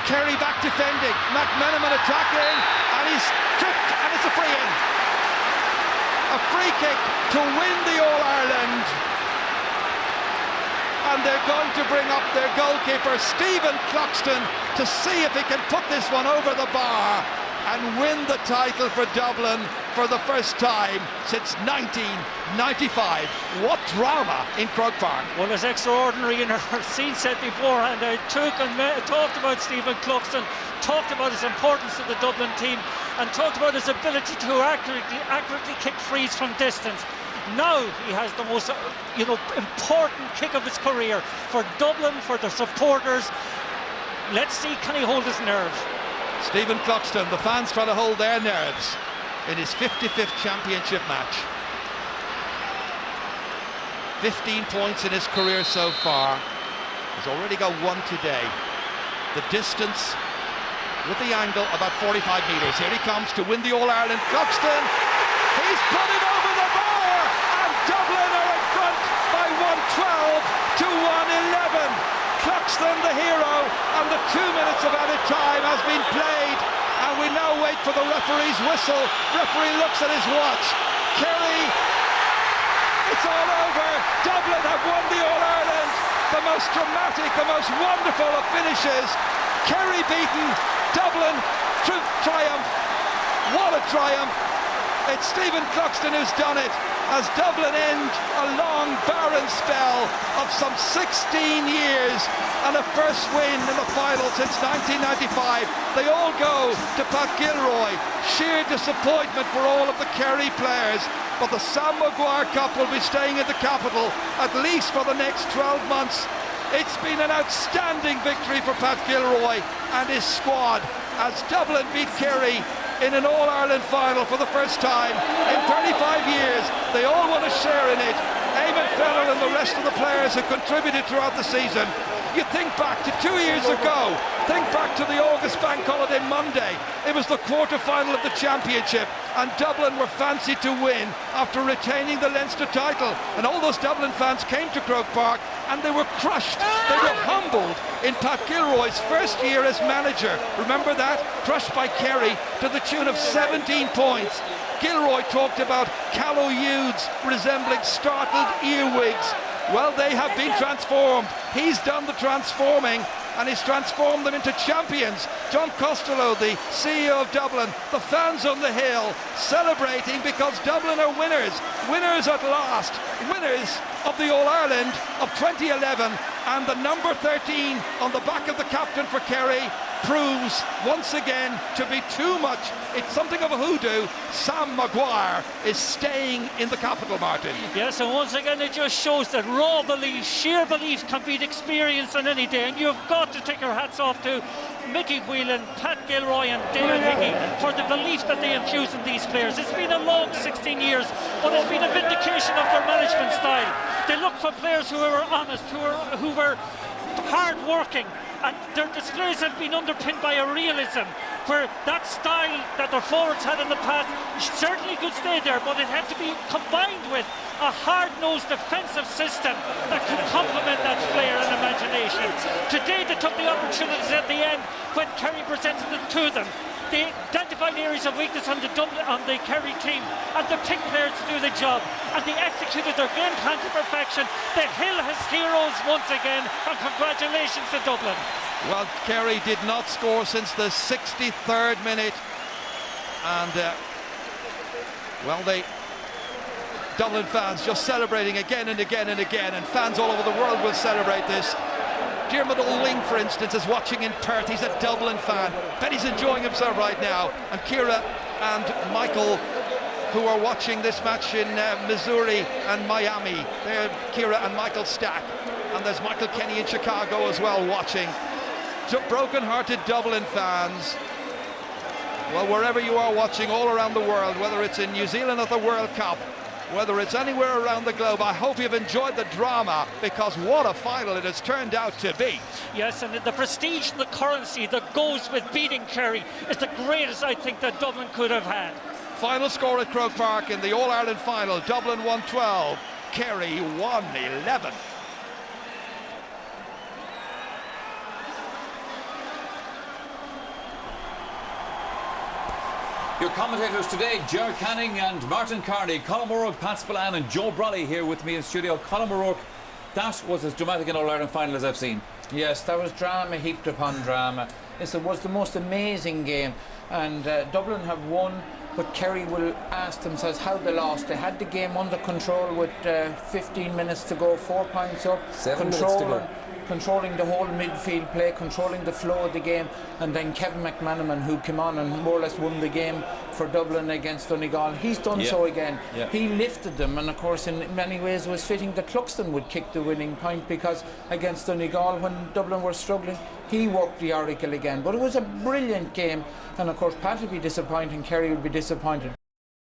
Kerry back defending, McMenamin attacking, and he's tripped, and it's a free in. A free kick to win the All-Ireland. And they're going to bring up their goalkeeper, Stephen Cluxton, to see if he can put this one over the bar and win the title for Dublin for the first time since 1995. What drama in Croke Park. Well, it's extraordinary. In her scene set beforehand, I talked about Stephen Cluxton, talked about his importance to the Dublin team, and talked about his ability to accurately kick frees from distance. Now he has the most important kick of his career for Dublin, for the supporters. Let's see, can he hold his nerve? Stephen Cluxton, the fans trying to hold their nerves in his 55th championship match. 15 points in his career so far. He's already got one today. The distance with the angle about 45 metres. Here he comes to win the All-Ireland. Cluxton, he's put it over the bar, and Dublin are in front by 112 to 111. Cluxton, the hero, and the 2 minutes of added time has been played, and we now wait for the referee's whistle. Referee looks at his watch. Kerry, it's all over. Dublin have won the All-Ireland. The most dramatic, the most wonderful of finishes. Kerry beaten, Dublin triumph. What a triumph. It's Stephen Cluxton who's done it, as Dublin end a long barren spell of some 16 years and a first win in the final since 1995. They all go to Pat Gilroy. Sheer disappointment for all of the Kerry players, but the Sam Maguire Cup will be staying in the capital at least for the next 12 months. It's been an outstanding victory for Pat Gilroy and his squad as Dublin beat Kerry in an All-Ireland final for the first time in 35 years. They all want to share in it. Eamon Fennell and the rest of the players who contributed throughout the season. You think back to 2 years ago, think back to the August Bank Holiday Monday. It was the quarter-final of the championship, and Dublin were fancied to win after retaining the Leinster title. And all those Dublin fans came to Croke Park, and they were crushed. They were humbled in Pat Gilroy's first year as manager. Remember that? Crushed by Kerry to the tune of 17 points. Gilroy talked about callow youths resembling startled earwigs. Well, they have been transformed. He's done the transforming, and he's transformed them into champions. John Costello, the CEO of Dublin, the fans on the hill, celebrating because Dublin are winners. Winners at last. Winners of the All-Ireland of 2011, and the number 13 on the back of the captain for Kerry proves once again to be too much. It's something of a hoodoo. Sam Maguire is staying in the capital, Martin. Yes, and once again it just shows that raw belief, sheer belief can beat experience on any day, and you've got to take your hats off to Mickey Whelan, Pat Gilroy and David Hickey for the belief that they infuse in these players. It's been a long 16 years, but it's been a vindication of their management style. They look for players who are honest, who were hard-working, and their displays have been underpinned by a realism where that style that their forwards had in the past certainly could stay there, but it had to be combined with a hard-nosed defensive system that could complement that flair and imagination. Today they took the opportunities at the end when Kerry presented them to them. They identified areas of weakness on the Kerry team, and they picked players to do the job, and they executed their game plan to perfection. The Hill has heroes once again, and congratulations to Dublin. Well, Kerry did not score since the 63rd minute, and Dublin fans just celebrating again and again and again, and fans all over the world will celebrate this. Diarmuid O'Ling, for instance, is watching in Perth. He's a Dublin fan. Bet he's enjoying himself right now. And Ciara and Michael, who are watching this match in Missouri and Miami. They're Ciara and Michael Stack. And there's Michael Kenny in Chicago as well watching. Broken-hearted Dublin fans. Well, wherever you are watching all around the world, whether it's in New Zealand at the World Cup, whether it's anywhere around the globe, I hope you've enjoyed the drama, because what a final it has turned out to be. Yes, and the prestige and the currency that goes with beating Kerry is the greatest, I think, that Dublin could have had. Final score at Croke Park in the All-Ireland final: Dublin 112, Kerry 111. Your commentators today, Ger Canning and Martin Carney, Colin O'Rourke, Pat Spillane and Joe Brolly here with me in studio. Colin O'Rourke, that was as dramatic an All-Ireland final as I've seen. Yes, that was drama heaped upon drama. It was the most amazing game, and Dublin have won, but Kerry will ask themselves how they lost. They had the game under control with 15 minutes to go, 4 points up, 7 minutes to go. Controlling the whole midfield play, controlling the flow of the game, and then Kevin McManaman, who came on and more or less won the game for Dublin against Donegal. He's done so again. He lifted them, and of course in many ways it was fitting that Cluxton would kick the winning point, because against Donegal when Dublin were struggling, he worked the oracle again. But it was a brilliant game, and of course Pat would be disappointed, Kerry would be disappointed,